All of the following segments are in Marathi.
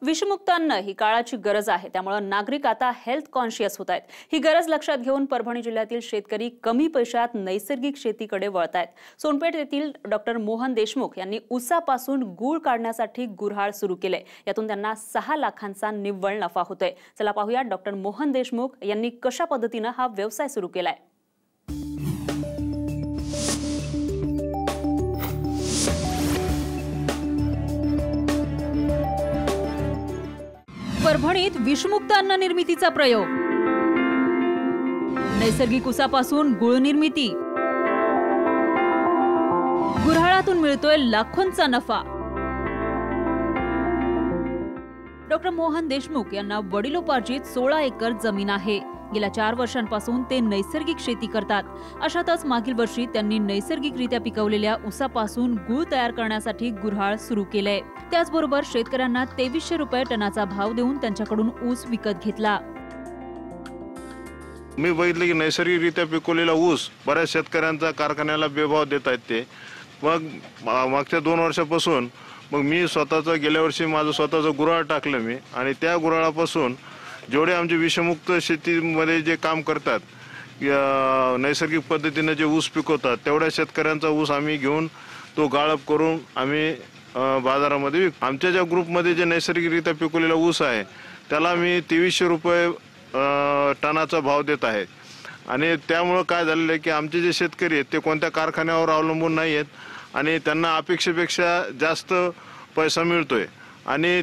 विषमुक्त अन्न ही काळाची गरज आहे, त्यामुळे नागरिक आता हेल्थ कॉन्शियस होत आहेत। ही गरज लक्षात घेऊन परभणी जिल्ह्यातील शेतकरी कमी पैशात नैसर्गिक शेतीकडे वळत आहेत। सोनपेठ येथील डॉक्टर मोहन देशमुख यांनी ऊसापासून गूळ काढण्यासाठी गुऱ्हाळ सुरू केले। यातून त्यांना 6 लाखांचा निव्वळ नफा होतोय। चला पाहूया डॉक्टर मोहन देशमुख यांनी कशा पद्धतीने हा व्यवसाय सुरू केलाय। परभणीत विषमुक्त अन्न निर्मितीचा प्रयोग। नैसर्गिक ऊसापासून गुळ निर्मिती। गुऱ्हाळातून मिळतोय लाखोंचा नफा। डॉक्टर मोहन देशमुख यांना वडिलोपार्जित 16 एकर जमीन आहे। गेल्या 4 वर्षांपासून ते नैसर्गिक शेती करतात। अशातच मागील वर्षी त्यांनी नैसर्गिकरित्या पिकवलेल्या ऊसापासून गूळ तयार करण्यासाठी गुऱ्हाळ सुरू केले। त्याचबरोबर शेतकऱ्यांना 2300 रुपये टनाचा भाव देऊन त्यांच्याकडून ऊस विकत घेतला। मी बघितलं की नैसर्गिकरित्या पिकवलेला ऊस बऱ्याच शेतकऱ्यांचा कारखान्याला बेभाव देत आहेत ते। मग मागच्या 2 वर्षापासून मी स्वतःचं गेल्या वर्षी माझं स्वतःचं गुऱ्हाळ टाकलं मी, आणि त्या गुऱ्हाळापासून जेवढे आमचे विषमुक्त शेतीमध्ये जे काम करतात, नैसर्गिक पद्धतीने जे ऊस पिकवतात, तेवढ्या शेतकऱ्यांचा ऊस आम्ही घेऊन तो गाळप करून आम्ही बाजारामध्ये विकतो। आमच्या ज्या ग्रुपमध्ये जे नैसर्गिकरित्या पिकवलेला ऊस आहे त्याला मी 2300 रुपये टनाचा भाव देत आहे। आणि त्यामुळे काय झालेलं आहे की आमचे जे शेतकरी आहेत ते कोणत्या कारखान्यावर अवलंबून नाही आहेत आणि त्यांना अपेक्षेपेक्षा जास्त पैसा मिळतोय। आणि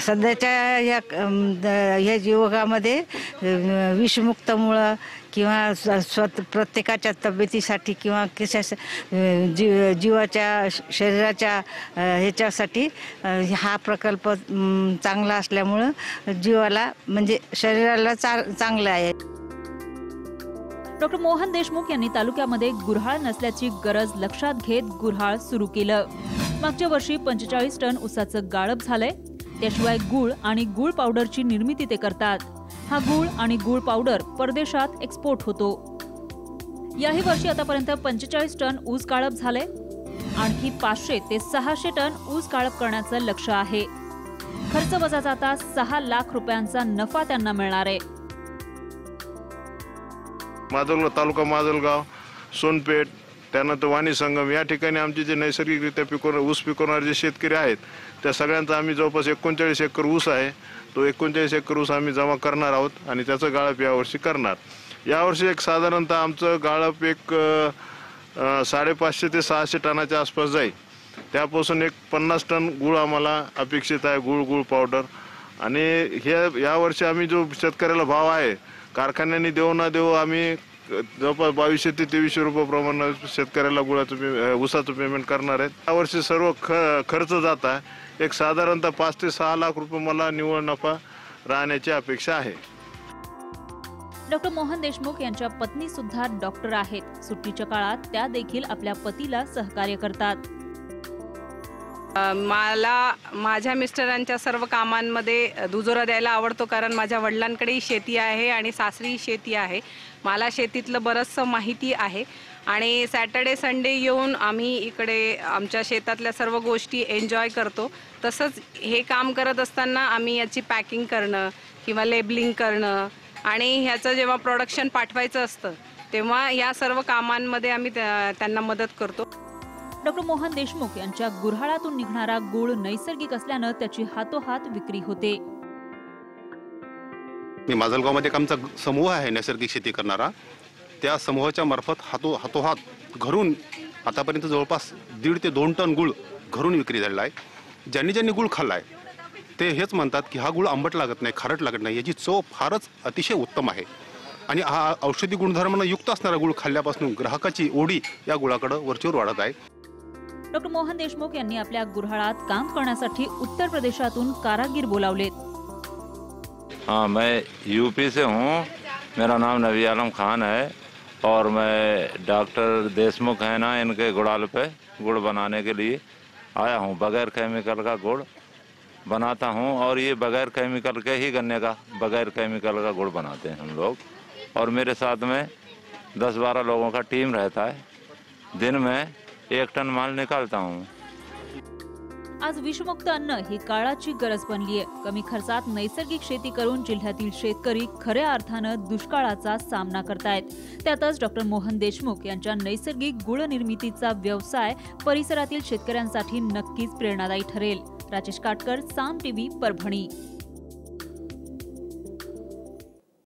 सध्याच्या या युगामध्ये विषमुक्तमुळे किंवा प्रत्येकाच्या तब्येतीसाठी किंवा जीवाच्या शरीराच्या ह्याच्यासाठी हा प्रकल्प चांगला असल्यामुळे जीवाला म्हणजे शरीराला चांगलं आहे। डॉक्टर मोहन देशमुख यांनी तालुक्यामध्ये गुऱ्हाळ नसल्याची गरज लक्षात घेत गुऱ्हाळ सुरू केलं। मागच्या वर्षी 45 टन ऊसाचं गाळप झालंय। त्याशिवाय गूळ आणि गूळ पावडरची निर्मिती ते करतात। हा गूळ आणि गूळ पावडर परदेशात एक्सपोर्ट होतो। याही वर्षी आतापर्यंत 45 टन ऊस गाळप झाले। आणखी 500 ते 600 टन ऊस गाळप करण्याचं लक्ष्य आहे। खर्च वजा जाता 6 लाख रुपयांचा नफा त्यांना मिळणार आहे। माजलगाव तालुका, माजलगाव, सोनपेठ, त्यानंतर वाणी संगम या ठिकाणी आमचे जे नैसर्गिकरित्या ऊस पिकवणारे जे शेतकरी आहेत त्या सगळ्यांचा आम्ही जवळपास 39 एकर ऊस आहे। तो 39 एकर ऊस आम्ही जमा करणार आहोत आणि त्याचं गाळप यावर्षी करणार। यावर्षी एक साधारणतः आमचं गाळप एक 550 ते 600 टनाच्या आसपास जाईल। त्यापासून एक 50 टन गूळ आम्हाला अपेक्षित आहे, गूळ पावडर। आणि यावर्षी आम्ही जो शेतकऱ्याला भाव आहे कारखान्यांनी देऊ ना देऊ आम्ही जवळपास 2200 ते 2300 रुपये प्रमाणे शेतकऱ्याला ऊसाचं पेमेंट करणार आहेत। यावर्षी सर्व खर्च जात आहे एक साधारणतः 5 ते 6 लाख रुपये मला निव्वळ नफा राहण्याची अपेक्षा आहे। डॉक्टर मोहन देशमुख यांच्या पत्नी सुद्धा डॉक्टर आहेत। सुट्टीच्या काळात त्या देखील आपल्या पतीला सहकार्य करतात। मला माझ्या मिस्टरांच्या सर्व कामांमध्ये दुजोरा द्यायला आवडतो, कारण माझ्या वडिलांकडेही शेती आहे आणि सासरी शेती आहे। मला शेतीतलं बरंचसं माहिती आहे आणि सॅटर्डे संडे येऊन आम्ही इकडे आमच्या शेतातल्या सर्व गोष्टी एन्जॉय करतो। तसंच हे काम करत असताना आम्ही याची पॅकिंग करणं किंवा लेबलिंग करणं आणि ह्याचं जेव्हा प्रोडक्शन पाठवायचं असतं तेव्हा या सर्व कामांमध्ये आम्ही त्यांना मदत करतो। डॉक्टर मोहन देशमुख यांच्या गुऱ्हाळातून निघणारा गूळ नैसर्गिक असल्यानं त्याची हातोहात विक्री होते। मी माजलगावमध्ये आमचा समूह आहे नैसर्गिक शेती करणारा। त्या समूहाच्या मार्फत हातोहात घरून आतापर्यंत जवळपास 1.5 ते 2 टन गूळ घरून विक्री झालेला आहे। ज्यांनी गूळ खाल्लाय ते हेच म्हणतात की हा गूळ आंबट लागत नाही, खारट लागत नाही, याची चव फारच अतिशय उत्तम आहे। आणि हा औषधी गुणधर्मांना युक्त असणारा गूळ खाल्ल्यापासून ग्राहकाची ओढी या गुळाकडे वरचेवर वाढत आहे। डॉक्टर मोहन देशमुख यांनी आपल्या गुऱ्हाळात काम करण्यासाठी उत्तर प्रदेशातून कारागीर बोलावलेत। हाँ, मैं यूपी से हूँ। मेरा नाम नबी आलम खान है और मैं डॉक्टर देशमुख है ना, इनके गुड़ाल पे गुड़ बनाने के लिए आया हूँ। बगैर केमिकल का गुड़ बनाता हूँ और ये बगैर केमिकल के ही गन्ने का बगैर केमिकल का गुड़ बनाते हैं हम लोग। और मेरे साथ में 10-12 लोगों का टीम रहता है। दिन में 1 टन माल निकालता हूँ। आज विषमुक्त अन्न ही काळाची गरज बनलीय। कमी खर्चात नैसर्गिक शेती करून जिल्ह्यातील शेतकरी खऱ्या अर्थानं दुष्काळाचा सामना करतायत। त्यातच डॉक्टर मोहन देशमुख यांच्या नैसर्गिक गुळ निर्मितीचा व्यवसाय परिसरातील शेतकऱ्यांसाठी नक्कीच प्रेरणादायी ठरेल। राजेश काटकर, साम टीव्ही, परभणी।